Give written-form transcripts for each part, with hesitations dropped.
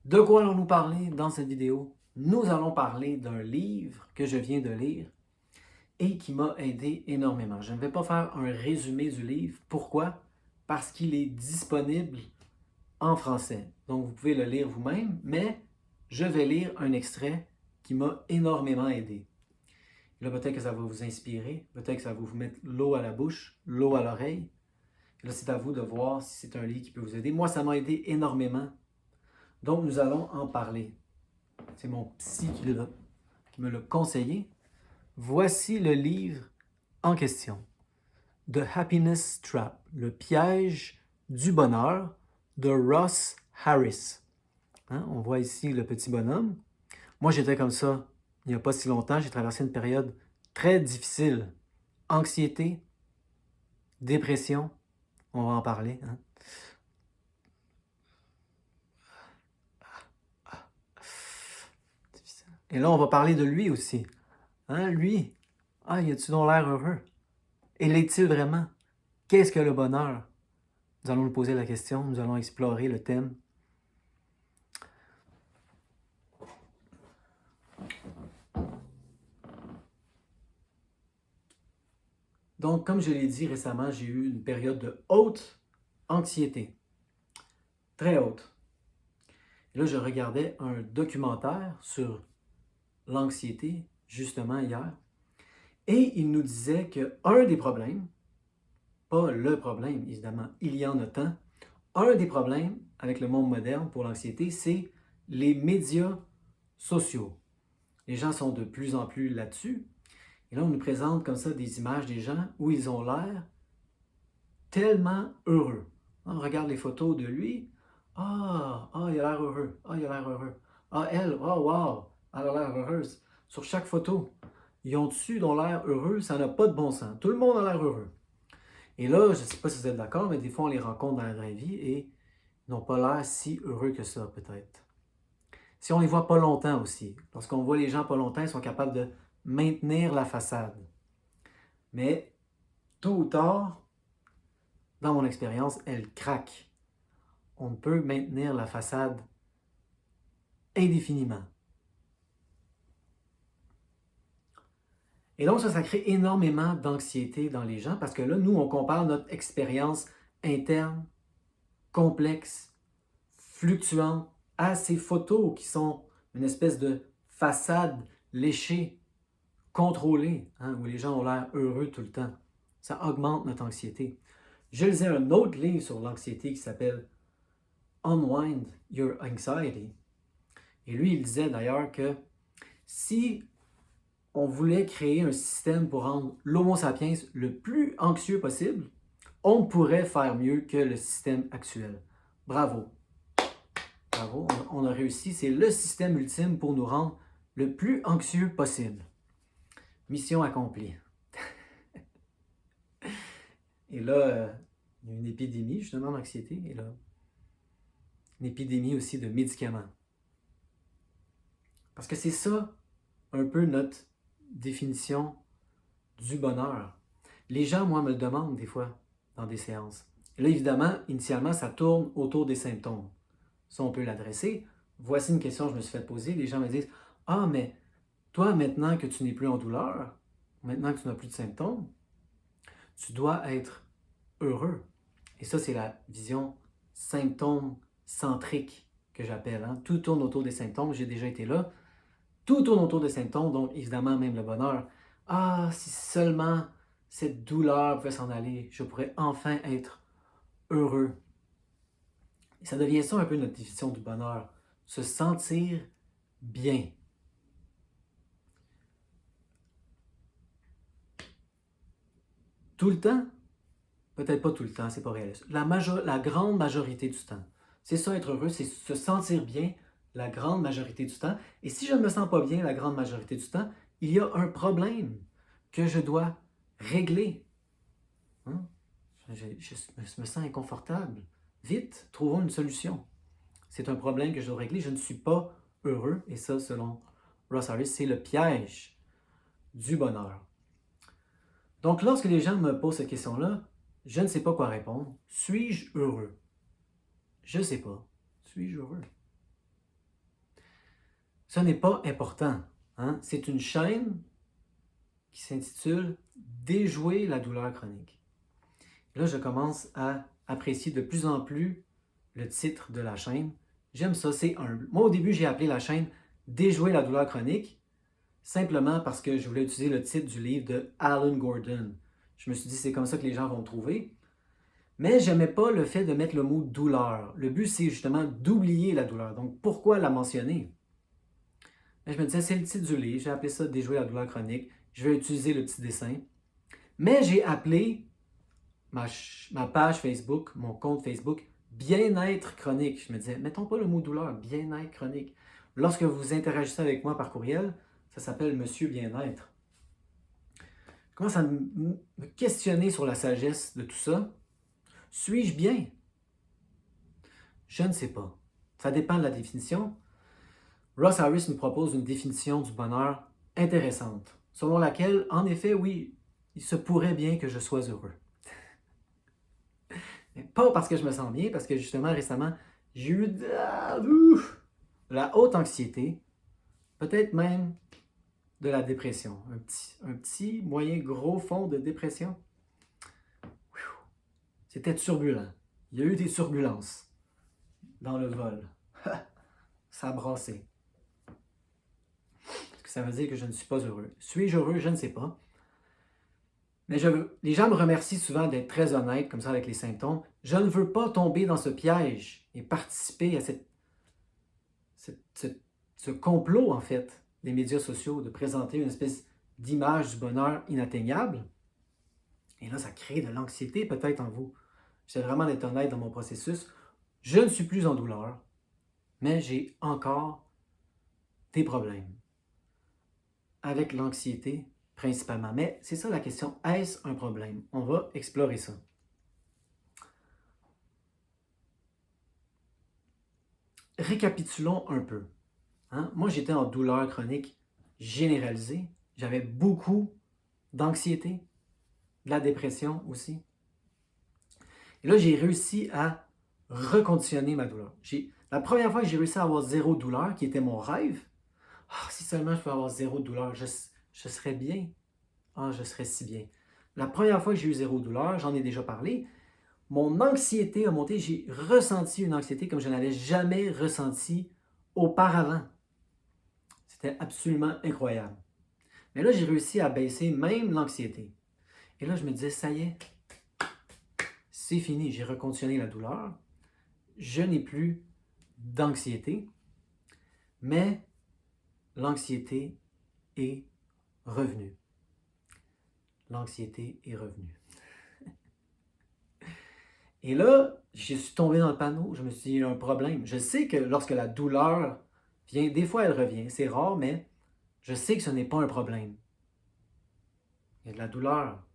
De quoi allons-nous parler dans cette vidéo? Nous allons parler d'un livre que je viens de lire et qui m'a aidé énormément. Je ne vais pas faire un résumé du livre. Pourquoi? Parce qu'il est disponible en français. Donc, vous pouvez le lire vous-même, mais je vais lire un extrait qui m'a énormément aidé. Là, peut-être que ça va vous inspirer, peut-être que ça va vous mettre l'eau à la bouche, l'eau à l'oreille. Là, c'est à vous de voir si c'est un livre qui peut vous aider. Moi, ça m'a aidé énormément. Donc, nous allons en parler. C'est mon psy qui me l'a conseillé. Voici le livre en question. The Happiness Trap, le piège du bonheur de Ross Harris. Hein? On voit ici le petit bonhomme. Moi, j'étais comme ça il n'y a pas si longtemps. J'ai traversé une période très difficile. Anxiété, dépression, on va en parler. Hein? Et là, on va parler de lui aussi. Hein? Lui, il a-tu donc l'air heureux? Et l'est-il vraiment? Qu'est-ce que le bonheur? Nous allons nous poser la question, nous allons explorer le thème. Donc, comme je l'ai dit récemment, j'ai eu une période de haute anxiété. Très haute. Et là, je regardais un documentaire sur l'anxiété, justement hier, et il nous disait qu'un des problèmes, pas le problème, évidemment, il y en a tant, un des problèmes avec le monde moderne pour l'anxiété, c'est les médias sociaux. Les gens sont de plus en plus là-dessus. Et là, on nous présente comme ça des images des gens où ils ont l'air tellement heureux. On regarde les photos de lui. Il a l'air heureux. Il a l'air heureux. Elle, wow, elle a l'air heureuse. Sur chaque photo, ils ont dessus dont l'air heureux, ça n'a pas de bon sens. Tout le monde a l'air heureux. Et là, je ne sais pas si vous êtes d'accord, mais des fois, on les rencontre dans la vraie vie et ils n'ont pas l'air si heureux que ça, peut-être. Si on les voit pas longtemps aussi, lorsqu'on voit les gens pas longtemps, ils sont capables de maintenir la façade. Mais tôt ou tard, dans mon expérience, elle craque. On ne peut maintenir la façade indéfiniment. Et donc ça crée énormément d'anxiété dans les gens parce que là, nous, on compare notre expérience interne, complexe, fluctuante, à ces photos qui sont une espèce de façade léchée, contrôlée, hein, où les gens ont l'air heureux tout le temps. Ça augmente notre anxiété. Je lisais un autre livre sur l'anxiété qui s'appelle Unwind Your Anxiety. Et lui, il disait d'ailleurs que si on voulait créer un système pour rendre l'Homo sapiens le plus anxieux possible, on pourrait faire mieux que le système actuel. Bravo. Bravo, on a réussi. C'est le système ultime pour nous rendre le plus anxieux possible. Mission accomplie. Et là, il y a une épidémie justement d'anxiété. Et là, une épidémie aussi de médicaments. Parce que c'est ça un peu notre définition du bonheur. Les gens, moi, me le demandent des fois dans des séances. Et là, évidemment, initialement, ça tourne autour des symptômes. Ça, on peut l'adresser. Voici une question que je me suis fait poser. Les gens me disent « Ah, mais toi, maintenant que tu n'es plus en douleur, maintenant que tu n'as plus de symptômes, tu dois être heureux. » Et ça, c'est la vision symptôme-centrique que j'appelle. Hein? Tout tourne autour des symptômes. J'ai déjà été là. Tout tourne autour des symptômes, donc évidemment même le bonheur. Si seulement cette douleur pouvait s'en aller, je pourrais enfin être heureux. Et ça devient ça un peu notre définition du bonheur. Se sentir bien. Tout le temps? Peut-être pas tout le temps, c'est pas réaliste. La grande majorité du temps. C'est ça être heureux, c'est se sentir bien la grande majorité du temps. Et si je ne me sens pas bien la grande majorité du temps, il y a un problème que je dois régler. Hein? Je me sens inconfortable. Vite, trouvons une solution. C'est un problème que je dois régler. Je ne suis pas heureux. Et ça, selon Ross Harris, c'est le piège du bonheur. Donc, lorsque les gens me posent cette question-là, je ne sais pas quoi répondre. Suis-je heureux? Je ne sais pas. Suis-je heureux? Ce n'est pas important. Hein? C'est une chaîne qui s'intitule « Déjouer la douleur chronique ». Là, je commence à apprécier de plus en plus le titre de la chaîne. J'aime ça, c'est humble. Moi, au début, j'ai appelé la chaîne « Déjouer la douleur chronique », simplement parce que je voulais utiliser le titre du livre de Alan Gordon. Je me suis dit, c'est comme ça que les gens vont me trouver. Mais je n'aimais pas le fait de mettre le mot « douleur ». Le but, c'est justement d'oublier la douleur. Donc, pourquoi la mentionner? Mais je me disais, c'est le titre du livre, j'ai appelé ça « Déjouer la douleur chronique ». Je vais utiliser le petit dessin. Mais j'ai appelé ma page Facebook, mon compte Facebook, Bien-être chronique. Je me disais, mettons pas le mot douleur, bien-être chronique. Lorsque vous interagissez avec moi par courriel, ça s'appelle Monsieur Bien-être. Je commence à me questionner sur la sagesse de tout ça. Suis-je bien? Je ne sais pas. Ça dépend de la définition. Ross Harris nous propose une définition du bonheur intéressante, selon laquelle, en effet, oui, il se pourrait bien que je sois heureux. Mais pas parce que je me sens bien, parce que justement, récemment, j'ai eu de la haute anxiété, peut-être même de la dépression. Un petit moyen gros fond de dépression. C'était turbulent. Il y a eu des turbulences dans le vol. Ça a brassé. Est-ce que ça veut dire que je ne suis pas heureux? Suis-je heureux? Je ne sais pas. Mais les gens me remercient souvent d'être très honnête, comme ça, avec les symptômes. Je ne veux pas tomber dans ce piège et participer à ce complot, en fait, des médias sociaux, de présenter une espèce d'image du bonheur inatteignable. Et là, ça crée de l'anxiété peut-être en vous. J'essaie vraiment d'être honnête dans mon processus. Je ne suis plus en douleur, mais j'ai encore des problèmes avec l'anxiété principalement. Mais c'est ça la question, est-ce un problème? On va explorer ça. Récapitulons un peu. Hein? Moi, j'étais en douleur chronique généralisée. J'avais beaucoup d'anxiété, de la dépression aussi. Et là, j'ai réussi à reconditionner ma douleur. La première fois que j'ai réussi à avoir zéro douleur, qui était mon rêve, si seulement je pouvais avoir zéro douleur, je serais bien. Je serais si bien. La première fois que j'ai eu zéro douleur, j'en ai déjà parlé, mon anxiété a monté. J'ai ressenti une anxiété comme je n'avais jamais ressenti auparavant. C'était absolument incroyable. Mais là, j'ai réussi à baisser même l'anxiété. Et là, je me disais, ça y est, c'est fini. J'ai reconditionné la douleur. Je n'ai plus d'anxiété. Mais l'anxiété est revenue. L'anxiété est revenue. Et là, je suis tombé dans le panneau. Je me suis dit, il y a un problème. Je sais que lorsque la douleur vient, des fois elle revient. C'est rare, mais je sais que ce n'est pas un problème. Il y a de la douleur.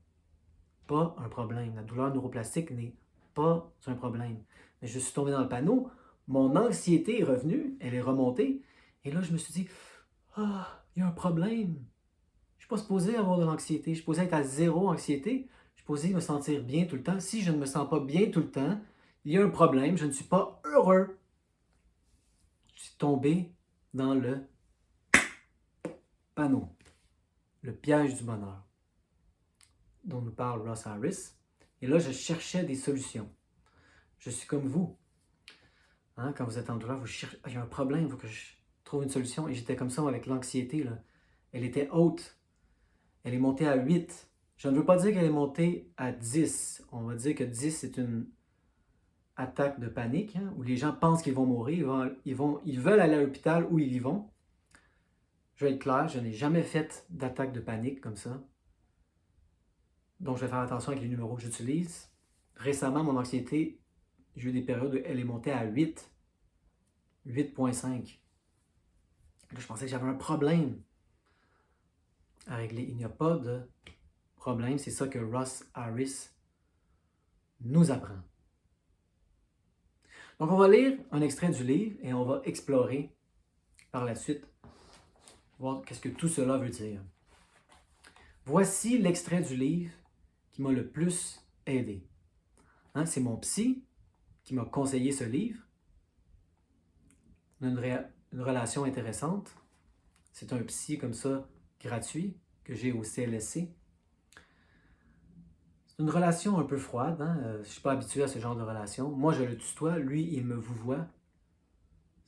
Pas un problème. La douleur neuroplastique n'est pas un problème. Mais je suis tombé dans le panneau. Mon anxiété est revenue. Elle est remontée. Et là, je me suis dit, il y a un problème. Je ne suis pas supposé avoir de l'anxiété. Je suis supposé être à zéro anxiété. Je suis supposé me sentir bien tout le temps. Si je ne me sens pas bien tout le temps, il y a un problème. Je ne suis pas heureux. Je suis tombé dans le panneau. Le piège du bonheur dont nous parle Ross Harris. Et là, je cherchais des solutions. Je suis comme vous. Hein, quand vous êtes en douleur, vous cherchez, il y a un problème, il faut que je trouve une solution. Et j'étais comme ça avec l'anxiété. Là. Elle était haute. Elle est montée à 8. Je ne veux pas dire qu'elle est montée à 10. On va dire que 10, c'est une attaque de panique, où les gens pensent qu'ils vont mourir. Ils veulent aller à l'hôpital où ils y vont. Je vais être clair, je n'ai jamais fait d'attaque de panique comme ça. Donc, je vais faire attention avec les numéros que j'utilise. Récemment, mon anxiété, j'ai eu des périodes où elle est montée à 8. 8.5. Là, je pensais que j'avais un problème à régler. Il n'y a pas de problème. C'est ça que Ross Harris nous apprend. Donc, on va lire un extrait du livre et on va explorer par la suite, voir qu'est-ce que tout cela veut dire. Voici l'extrait du livre qui m'a le plus aidé. Hein, c'est mon psy qui m'a conseillé ce livre. On a une relation intéressante. C'est un psy comme ça, gratuit, que j'ai au CLSC. C'est une relation un peu froide, hein? Je ne suis pas habitué à ce genre de relation. Moi, je le tutoie, lui, il me vouvoie.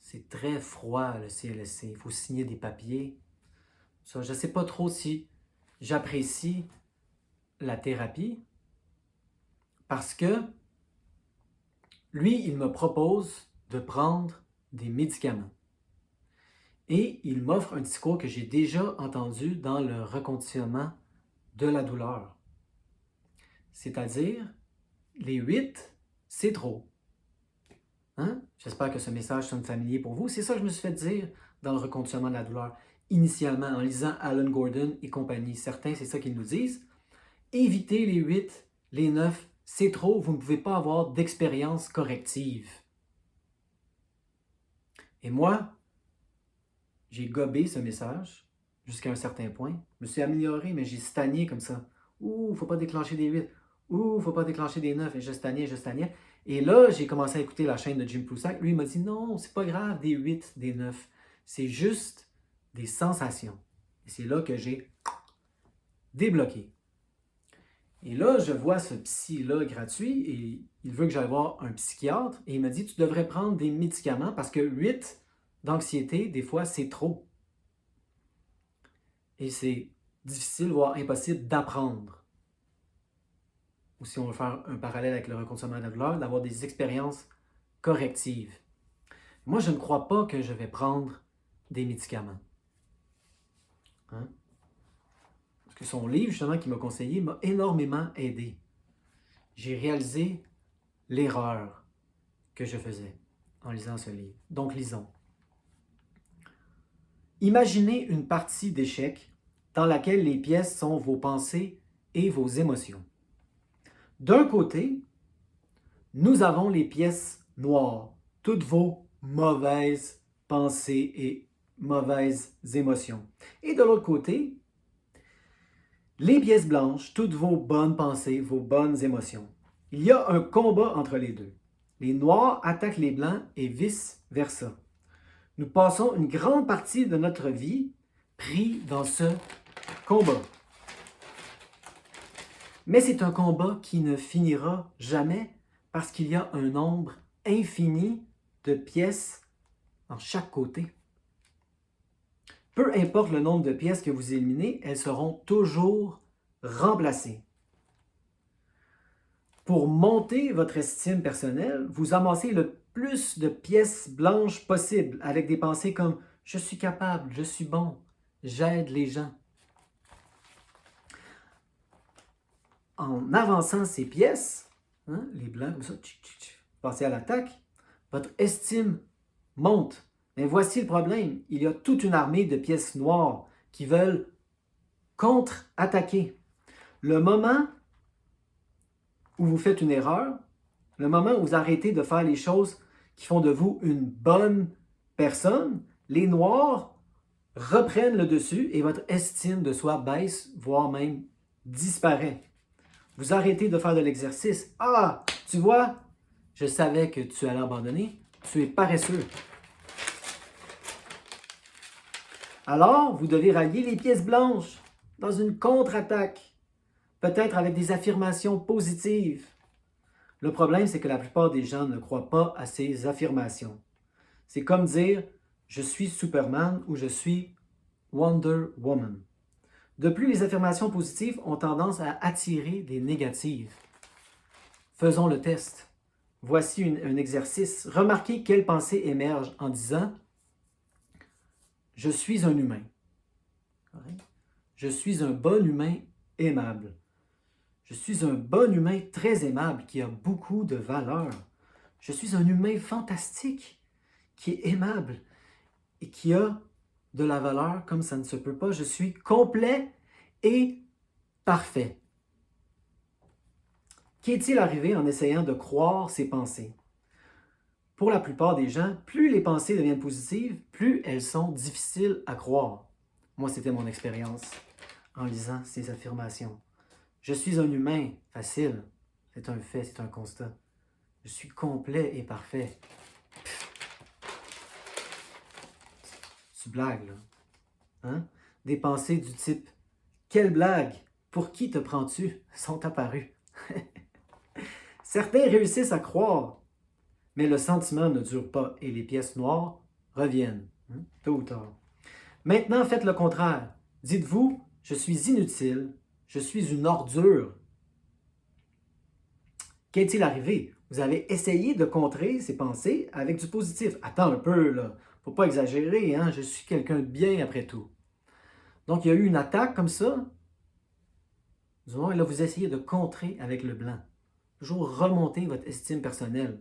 C'est très froid, le CLSC. Il faut signer des papiers. Ça, je ne sais pas trop si j'apprécie la thérapie parce que lui, il me propose de prendre des médicaments. Et il m'offre un discours que j'ai déjà entendu dans le reconditionnement de la douleur. C'est-à-dire, les 8, c'est trop. Hein? J'espère que ce message sonne familier pour vous. C'est ça que je me suis fait dire dans le reconditionnement de la douleur. Initialement, en lisant Alan Gordon et compagnie. Certains, c'est ça qu'ils nous disent. Évitez les 8, les 9, c'est trop. Vous ne pouvez pas avoir d'expérience corrective. Et moi, j'ai gobé ce message jusqu'à un certain point. Je me suis amélioré, mais j'ai stagné comme ça. Ouh, faut pas déclencher des 8. Ouh, faut pas déclencher des 9. Et je stagnais, je stagnais. Et là, j'ai commencé à écouter la chaîne de Jim Prusak. Lui, il m'a dit non, c'est pas grave, des 8, des 9. C'est juste des sensations. Et c'est là que j'ai débloqué. Et là, je vois ce psy-là gratuit et il veut que j'aille voir un psychiatre. Et il m'a dit, tu devrais prendre des médicaments parce que 8 d'anxiété, des fois, c'est trop. Et c'est difficile, voire impossible d'apprendre. Ou si on veut faire un parallèle avec le reconditionnement de la douleur, d'avoir des expériences correctives. Moi, je ne crois pas que je vais prendre des médicaments. Hein? Parce que son livre, justement, qu'il m'a conseillé, m'a énormément aidé. J'ai réalisé l'erreur que je faisais en lisant ce livre. Donc, lisons. Imaginez une partie d'échecs dans laquelle les pièces sont vos pensées et vos émotions. D'un côté, nous avons les pièces noires, toutes vos mauvaises pensées et mauvaises émotions. Et de l'autre côté, les pièces blanches, toutes vos bonnes pensées, vos bonnes émotions. Il y a un combat entre les deux. Les noirs attaquent les blancs et vice-versa. Nous passons une grande partie de notre vie pris dans ce combat. Mais c'est un combat qui ne finira jamais parce qu'il y a un nombre infini de pièces en chaque côté. Peu importe le nombre de pièces que vous éliminez, elles seront toujours remplacées. Pour monter votre estime personnelle, vous amassez le plus de pièces blanches possible avec des pensées comme « je suis capable, je suis bon, j'aide les gens ». En avançant ces pièces, hein, les blancs comme ça, passez à l'attaque, votre estime monte. Mais voici le problème, il y a toute une armée de pièces noires qui veulent contre-attaquer. Le moment où vous faites une erreur, le moment où vous arrêtez de faire les choses qui font de vous une bonne personne, les noirs reprennent le dessus et votre estime de soi baisse, voire même disparaît. Vous arrêtez de faire de l'exercice. Ah, tu vois, je savais que tu allais abandonner. Tu es paresseux. Alors, vous devez rallier les pièces blanches dans une contre-attaque, peut-être avec des affirmations positives. Le problème, c'est que la plupart des gens ne croient pas à ces affirmations. C'est comme dire « je suis Superman » ou « je suis Wonder Woman ». De plus, les affirmations positives ont tendance à attirer des négatives. Faisons le test. Voici un exercice. Remarquez quelle pensée émerge en disant « je suis un humain ». Je suis un bon humain aimable. Je suis un bon humain très aimable qui a beaucoup de valeur. Je suis un humain fantastique qui est aimable et qui a de la valeur comme ça ne se peut pas. Je suis complet et parfait. Qu'est-il arrivé en essayant de croire ses pensées? Pour la plupart des gens, plus les pensées deviennent positives, plus elles sont difficiles à croire. Moi, c'était mon expérience en lisant ces affirmations. Je suis un humain, facile. C'est un fait, c'est un constat. Je suis complet et parfait. Pff. Tu blagues, là. Hein? Des pensées du type « Quelle blague! Pour qui te prends-tu? » sont apparues. Certains réussissent à croire, mais le sentiment ne dure pas et les pièces noires reviennent, hein, tôt ou tard. Maintenant, faites le contraire. Dites-vous, je suis inutile, je suis une ordure. Qu'est-il arrivé? Vous avez essayé de contrer ces pensées avec du positif. Attends un peu, là. Faut pas exagérer, hein? Je suis quelqu'un de bien après tout. Donc, il y a eu une attaque comme ça. Et là, vous essayez de contrer avec le blanc. Toujours remonter votre estime personnelle.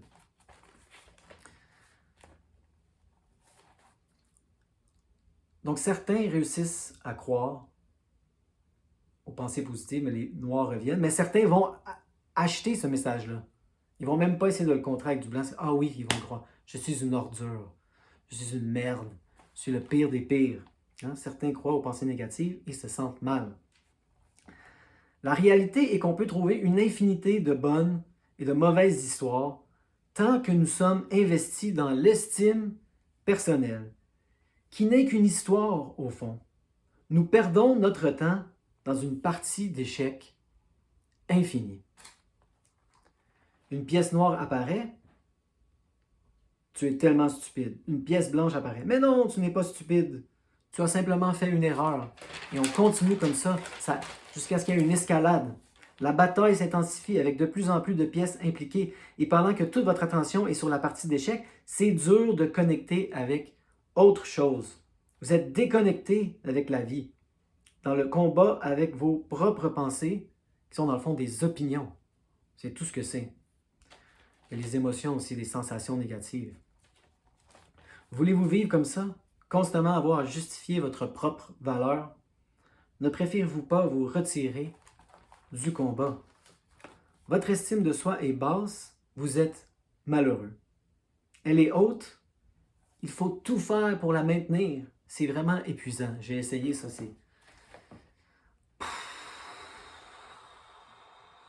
Donc, certains réussissent à croire aux pensées positives, mais les noirs reviennent. Mais certains vont acheter ce message-là. Ils vont même pas essayer de le contrer avec du blanc. Ah oui, ils vont croire. Je suis une ordure. Je suis une merde. Je suis le pire des pires. Hein? Certains croient aux pensées négatives et se sentent mal. La réalité est qu'on peut trouver une infinité de bonnes et de mauvaises histoires tant que nous sommes investis dans l'estime personnelle, qui n'est qu'une histoire au fond. Nous perdons notre temps dans une partie d'échecs infinie. Une pièce noire apparaît, tu es tellement stupide. Une pièce blanche apparaît. Mais non, tu n'es pas stupide. Tu as simplement fait une erreur. Et on continue comme ça jusqu'à ce qu'il y ait une escalade. La bataille s'intensifie avec de plus en plus de pièces impliquées. Et pendant que toute votre attention est sur la partie d'échec, c'est dur de connecter avec autre chose. Vous êtes déconnecté avec la vie, dans le combat avec vos propres pensées, qui sont dans le fond des opinions. C'est tout ce que c'est. Et les émotions aussi, les sensations négatives. Voulez-vous vivre comme ça? Constamment avoir à justifier votre propre valeur? Ne préférez-vous pas vous retirer du combat? Votre estime de soi est basse, vous êtes malheureux. Elle est haute, il faut tout faire pour la maintenir. C'est vraiment épuisant. J'ai essayé ça,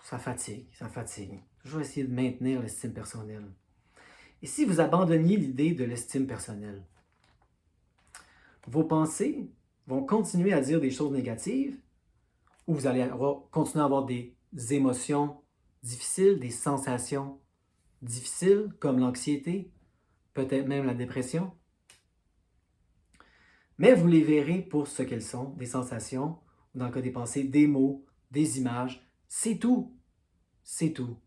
ça fatigue, ça fatigue. Toujours essayer de maintenir l'estime personnelle. Et si vous abandonniez l'idée de l'estime personnelle? Vos pensées vont continuer à dire des choses négatives ou vous allez continuer à avoir des émotions difficiles, des sensations difficiles comme l'anxiété, peut-être même la dépression. Mais vous les verrez pour ce qu'elles sont, des sensations, ou dans le cas des pensées, des mots, des images. C'est tout. C'est tout.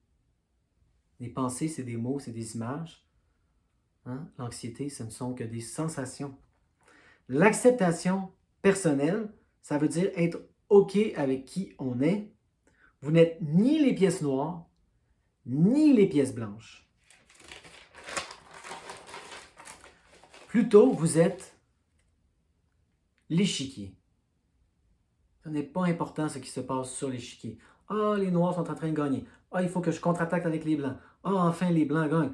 Les pensées, c'est des mots, c'est des images. Hein? L'anxiété, ce ne sont que des sensations. L'acceptation personnelle, ça veut dire être OK avec qui on est. Vous n'êtes ni les pièces noires, ni les pièces blanches. Plutôt, vous êtes l'échiquier. Ce n'est pas important ce qui se passe sur l'échiquier. Ah, les noirs sont en train de gagner. Ah, il faut que je contre-attaque avec les blancs. Ah, enfin, les blancs gagnent.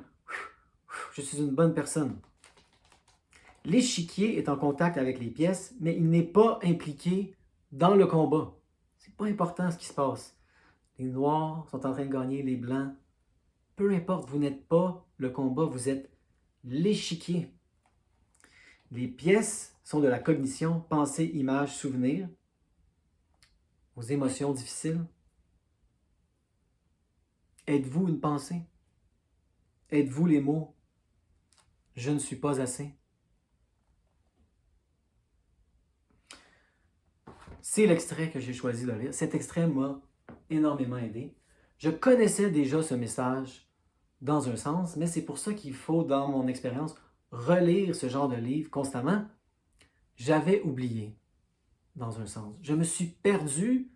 Je suis une bonne personne. L'échiquier est en contact avec les pièces, mais il n'est pas impliqué dans le combat. C'est pas important ce qui se passe. Les noirs sont en train de gagner, les blancs. Peu importe, vous n'êtes pas le combat, vous êtes l'échiquier. Les pièces sont de la cognition, pensée, image, souvenir, vos émotions difficiles. Êtes-vous une pensée? Êtes-vous les mots « je ne suis pas assez » ? C'est l'extrait que j'ai choisi de lire. Cet extrait m'a énormément aidé. Je connaissais déjà ce message dans un sens, mais c'est pour ça qu'il faut, dans mon expérience, relire ce genre de livre constamment. J'avais oublié, dans un sens. Je me suis perdu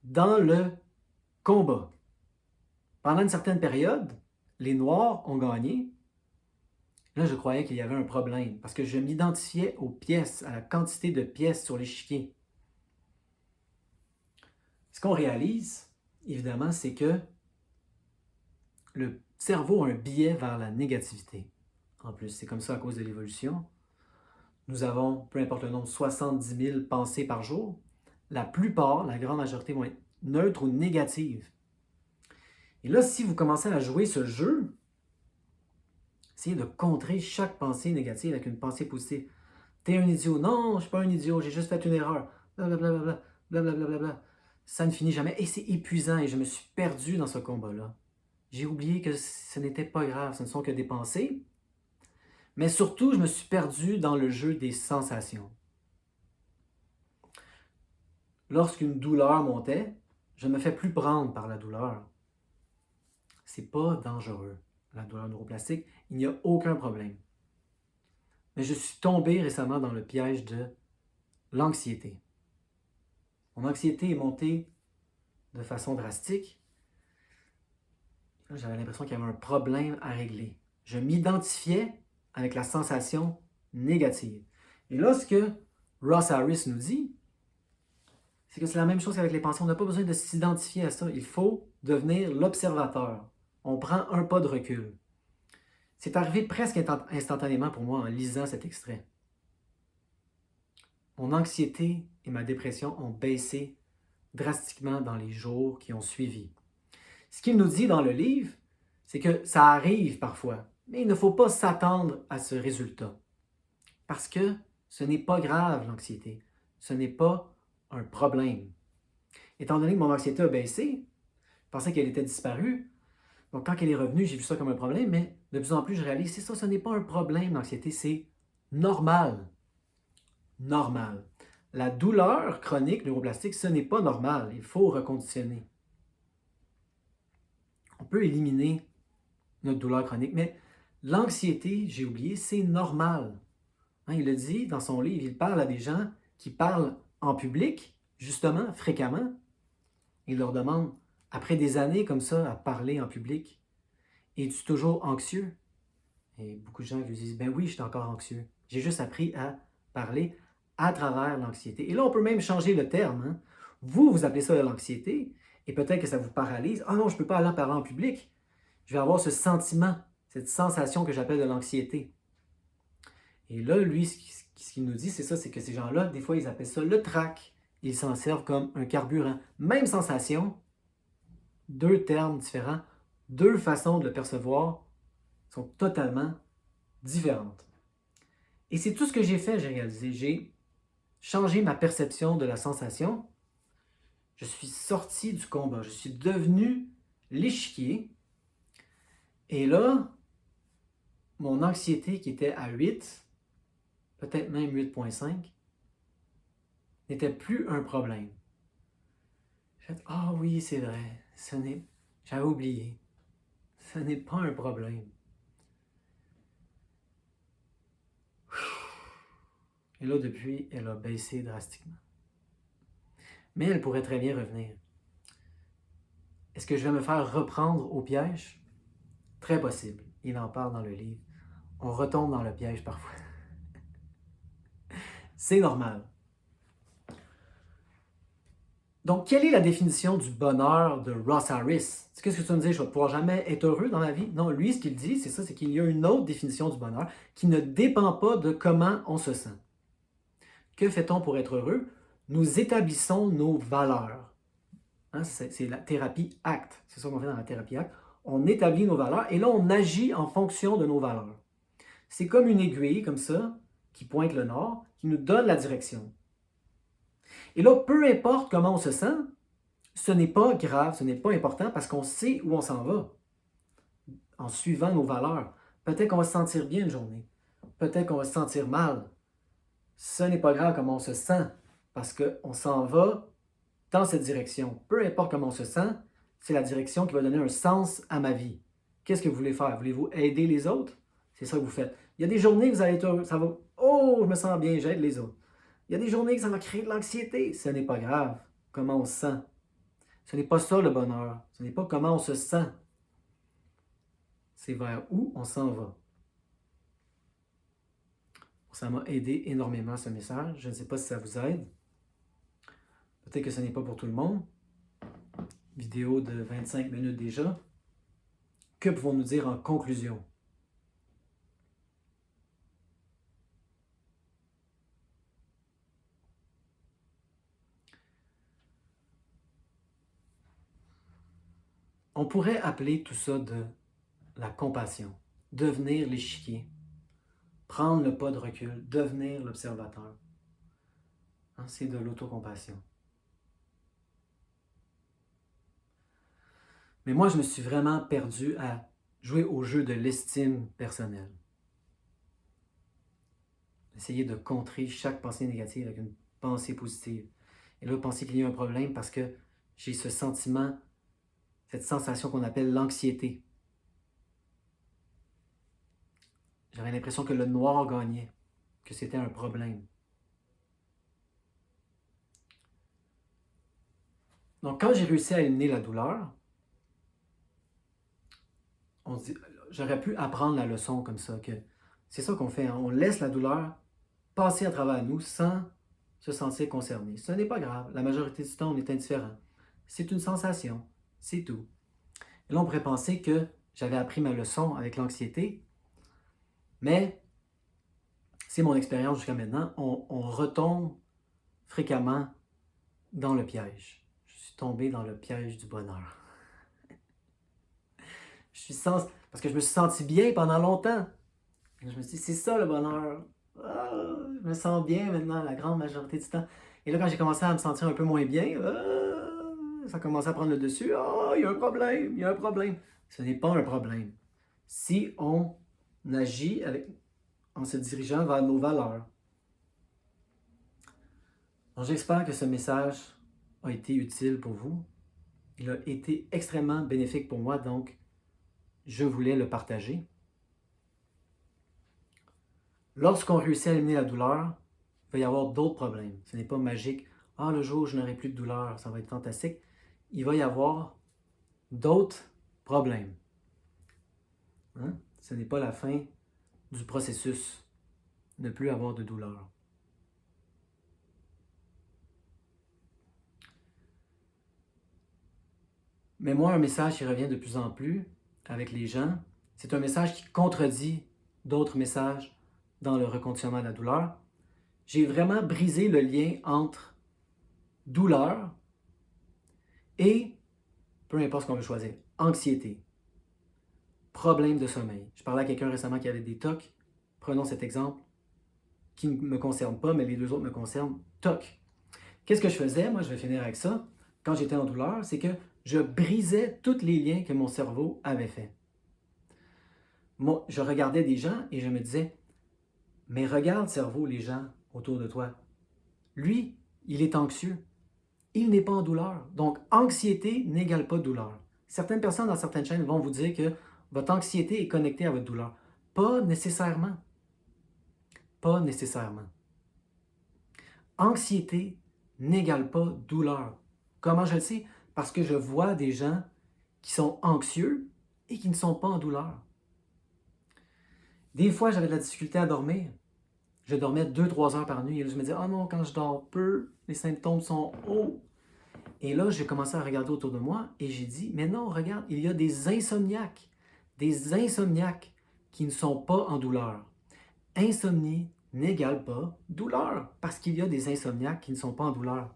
dans le combat. Pendant une certaine période, les Noirs ont gagné. Là, je croyais qu'il y avait un problème parce que je m'identifiais aux pièces, à la quantité de pièces sur l'échiquier. Ce qu'on réalise, évidemment, c'est que le cerveau a un biais vers la négativité. En plus, c'est comme ça à cause de l'évolution. Nous avons, peu importe le nombre, 70 000 pensées par jour. La plupart, la grande majorité, vont être neutres ou négatives. Et là, si vous commencez à jouer ce jeu, essayez de contrer chaque pensée négative avec une pensée positive. T'es un idiot. Non, je ne suis pas un idiot, j'ai juste fait une erreur. Blablabla, blablabla. Ça ne finit jamais. Et c'est épuisant et je me suis perdu dans ce combat-là. J'ai oublié que ce n'était pas grave, ce ne sont que des pensées. Mais surtout, je me suis perdu dans le jeu des sensations. Lorsqu'une douleur montait, je ne me fais plus prendre par la douleur. C'est pas dangereux, la douleur neuroplastique. Il n'y a aucun problème. Mais je suis tombé récemment dans le piège de l'anxiété. Mon anxiété est montée de façon drastique. J'avais l'impression qu'il y avait un problème à régler. Je m'identifiais avec la sensation négative. Et là, ce que Ross Harris nous dit, c'est que c'est la même chose qu'avec les pensées. On n'a pas besoin de s'identifier à ça. Il faut devenir l'observateur. On prend un pas de recul. C'est arrivé presque instantanément pour moi en lisant cet extrait. Mon anxiété et ma dépression ont baissé drastiquement dans les jours qui ont suivi. Ce qu'il nous dit dans le livre, c'est que ça arrive parfois, mais il ne faut pas s'attendre à ce résultat. Parce que ce n'est pas grave, l'anxiété. Ce n'est pas un problème. Étant donné que mon anxiété a baissé, je pensais qu'elle était disparue. Donc, quand elle est revenue, j'ai vu ça comme un problème, mais de plus en plus, je réalise, c'est ça, ce n'est pas un problème, l'anxiété, c'est normal. Normal. La douleur chronique neuroplastique, ce n'est pas normal. Il faut reconditionner. On peut éliminer notre douleur chronique, mais l'anxiété, j'ai oublié, c'est normal. Hein, il le dit dans son livre, il parle à des gens qui parlent en public, justement, fréquemment. Il leur demande, après des années comme ça, à parler en public, es-tu toujours anxieux? Et beaucoup de gens lui disent, ben oui, je suis encore anxieux. J'ai juste appris à parler à travers l'anxiété. Et là, on peut même changer le terme. Hein. Vous appelez ça de l'anxiété, et peut-être que ça vous paralyse. Ah non, je ne peux pas aller en parler en public. Je vais avoir ce sentiment, cette sensation que j'appelle de l'anxiété. Et là, lui, ce qu'il nous dit, c'est ça, c'est que ces gens-là, des fois, ils appellent ça le trac. Ils s'en servent comme un carburant. Même sensation, deux termes différents, deux façons de le percevoir sont totalement différentes. Et c'est tout ce que j'ai fait, j'ai réalisé. J'ai changé ma perception de la sensation. Je suis sorti du combat. Je suis devenu l'échiquier. Et là, mon anxiété qui était à 8, peut-être même 8,5, n'était plus un problème. J'ai fait, ah oui, c'est vrai, j'avais oublié. Ce n'est pas un problème. Et là, depuis, elle a baissé drastiquement. Mais elle pourrait très bien revenir. Est-ce que je vais me faire reprendre au piège? Très possible. Il en parle dans le livre. On retombe dans le piège parfois. C'est normal. Donc, quelle est la définition du bonheur de Ross Harris? Qu'est-ce que tu vas me dire? Je vais pouvoir jamais être heureux dans ma vie? Non, lui, ce qu'il dit, c'est ça, c'est qu'il y a une autre définition du bonheur qui ne dépend pas de comment on se sent. Que fait-on pour être heureux? Nous établissons nos valeurs. Hein, c'est la thérapie ACT. C'est ça qu'on fait dans la thérapie ACT. On établit nos valeurs et là, on agit en fonction de nos valeurs. C'est comme une aiguille, comme ça, qui pointe le nord, qui nous donne la direction. Et là, peu importe comment on se sent, ce n'est pas grave, ce n'est pas important parce qu'on sait où on s'en va en suivant nos valeurs. Peut-être qu'on va se sentir bien une journée. Peut-être qu'on va se sentir mal. Ce n'est pas grave comment on se sent parce qu'on s'en va dans cette direction. Peu importe comment on se sent, c'est la direction qui va donner un sens à ma vie. Qu'est-ce que vous voulez faire? Voulez-vous aider les autres? C'est ça que vous faites. Il y a des journées que vous allez être heureux, ça va, oh, je me sens bien, j'aide les autres. Il y a des journées que ça va créer de l'anxiété. Ce n'est pas grave comment on se sent. Ce n'est pas ça le bonheur. Ce n'est pas comment on se sent. C'est vers où on s'en va. Ça m'a aidé énormément ce message. Je ne sais pas si ça vous aide. Peut-être que ce n'est pas pour tout le monde. Vidéo de 25 minutes déjà. Que pouvons-nous dire en conclusion? On pourrait appeler tout ça de la compassion. Devenir l'échiquier. prendre le pas de recul, devenir l'observateur. Hein, c'est de l'autocompassion. Mais moi, je me suis vraiment perdu à jouer au jeu de l'estime personnelle. Essayer de contrer chaque pensée négative avec une pensée positive. Et là, penser qu'il y a un problème parce que j'ai ce sentiment, cette sensation qu'on appelle l'anxiété. J'avais l'impression que le noir gagnait, que c'était un problème. Donc, quand j'ai réussi à éliminer la douleur, j'aurais pu apprendre la leçon comme ça, que c'est ça qu'on fait, hein, on laisse la douleur passer à travers nous sans se sentir concerné. Ce n'est pas grave, la majorité du temps, on est indifférent. C'est une sensation, c'est tout. Et là, on pourrait penser que j'avais appris ma leçon avec l'anxiété, mais c'est mon expérience jusqu'à maintenant, on retombe fréquemment dans le piège. Je suis tombé dans le piège du bonheur. Parce que je me suis senti bien pendant longtemps. Et je me suis dit, c'est ça le bonheur. Ah, je me sens bien maintenant la grande majorité du temps. Et là, quand j'ai commencé à me sentir un peu moins bien, ça a commencé à prendre le dessus. Ah, il y a un problème, il y a un problème. Ce n'est pas un problème. Si on agit en se dirigeant vers nos valeurs. Donc, j'espère que ce message a été utile pour vous. Il a été extrêmement bénéfique pour moi, donc je voulais le partager. Lorsqu'on réussit à éliminer la douleur, il va y avoir d'autres problèmes. Ce n'est pas magique. Ah, le jour où je n'aurai plus de douleur, ça va être fantastique. Il va y avoir d'autres problèmes. Hein? Ce n'est pas la fin du processus. Ne plus avoir de douleur. Mais moi, un message qui revient de plus en plus avec les gens, c'est un message qui contredit d'autres messages dans le reconditionnement de la douleur. J'ai vraiment brisé le lien entre douleur et, peu importe ce qu'on veut choisir, anxiété, problème de sommeil. Je parlais à quelqu'un récemment qui avait des TOC. Prenons cet exemple qui ne me concerne pas, mais les deux autres me concernent. TOC. Qu'est-ce que je faisais? Moi, je vais finir avec ça. Quand j'étais en douleur, c'est que je brisais tous les liens que mon cerveau avait faits. Moi, je regardais des gens et je me disais, mais regarde, cerveau, les gens autour de toi. Lui, il est anxieux. Il n'est pas en douleur. Donc, anxiété n'égale pas douleur. Certaines personnes dans certaines chaînes vont vous dire que votre anxiété est connectée à votre douleur. Pas nécessairement. Pas nécessairement. Anxiété n'égale pas douleur. Comment je le sais? Parce que je vois des gens qui sont anxieux et qui ne sont pas en douleur. Des fois, j'avais de la difficulté à dormir. Je dormais 2-3 heures par nuit et là, je me disais, oh non, quand je dors peu, les symptômes sont hauts. Et là, j'ai commencé à regarder autour de moi et j'ai dit, mais non, regarde, il y a des insomniaques qui ne sont pas en douleur. Insomnie n'égale pas douleur, parce qu'il y a des insomniaques qui ne sont pas en douleur.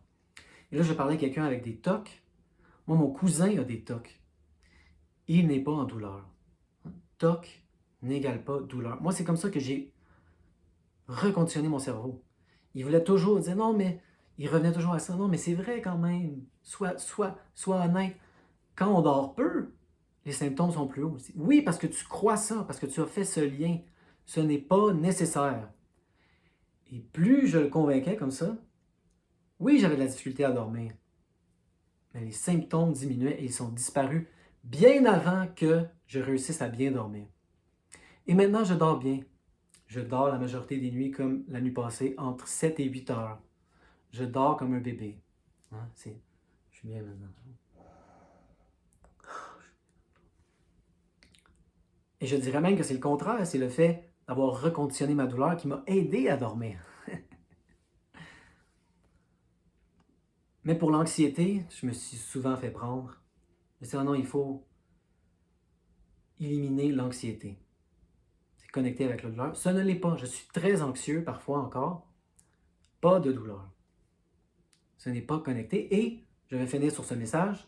Et là, je parlais à quelqu'un avec des TOC. Moi, mon cousin a des TOC. Il n'est pas en douleur. TOC n'égale pas douleur. Moi, c'est comme ça que j'ai reconditionné mon cerveau. Il voulait toujours dire, non, mais il revenait toujours à ça. Non, mais c'est vrai quand même. Sois honnête. Quand on dort peu, les symptômes sont plus hauts. Oui, parce que tu crois ça, parce que tu as fait ce lien. Ce n'est pas nécessaire. Et plus je le convainquais comme ça, oui, j'avais de la difficulté à dormir. Mais les symptômes diminuaient et ils sont disparus bien avant que je réussisse à bien dormir. Et maintenant, je dors bien. Je dors la majorité des nuits comme la nuit passée, entre 7 et 8 heures. Je dors comme un bébé. Hein, je suis bien maintenant. Et je dirais même que c'est le contraire, c'est le fait d'avoir reconditionné ma douleur qui m'a aidé à dormir. Mais pour l'anxiété, je me suis souvent fait prendre. Je me suis dit, non, il faut éliminer l'anxiété. C'est connecté avec la douleur. Ce ne l'est pas. Je suis très anxieux parfois encore. Pas de douleur. Ce n'est pas connecté. Et je vais finir sur ce message.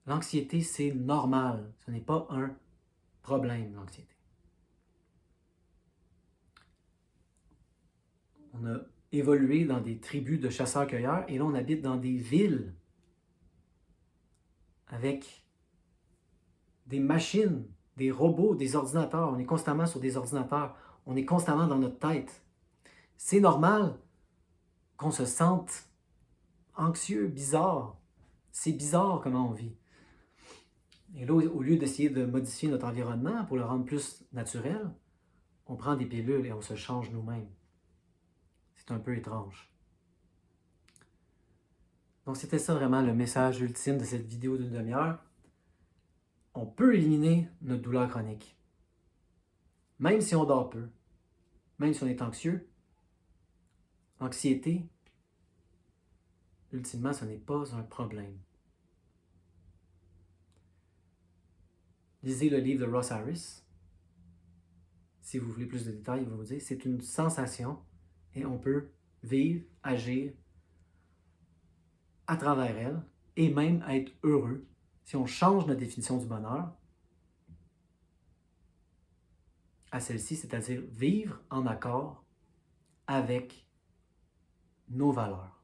L'anxiété, c'est normal. Ce n'est pas un problème, l'anxiété. On a évolué dans des tribus de chasseurs-cueilleurs et là, on habite dans des villes avec des machines, des robots, des ordinateurs. On est constamment sur des ordinateurs. On est constamment dans notre tête. C'est normal qu'on se sente anxieux, bizarre. C'est bizarre comment on vit. Et là, au lieu d'essayer de modifier notre environnement pour le rendre plus naturel, on prend des pilules et on se change nous-mêmes. C'est un peu étrange. Donc, c'était ça vraiment le message ultime de cette vidéo d'une demi-heure. On peut éliminer notre douleur chronique. Même si on dort peu, même si on est anxieux, anxiété, ultimement, ce n'est pas un problème. Lisez le livre de Ross Harris. Si vous voulez plus de détails, il va vous dire c'est une sensation et on peut vivre, agir à travers elle et même être heureux si on change notre définition du bonheur à celle-ci, c'est-à-dire vivre en accord avec nos valeurs.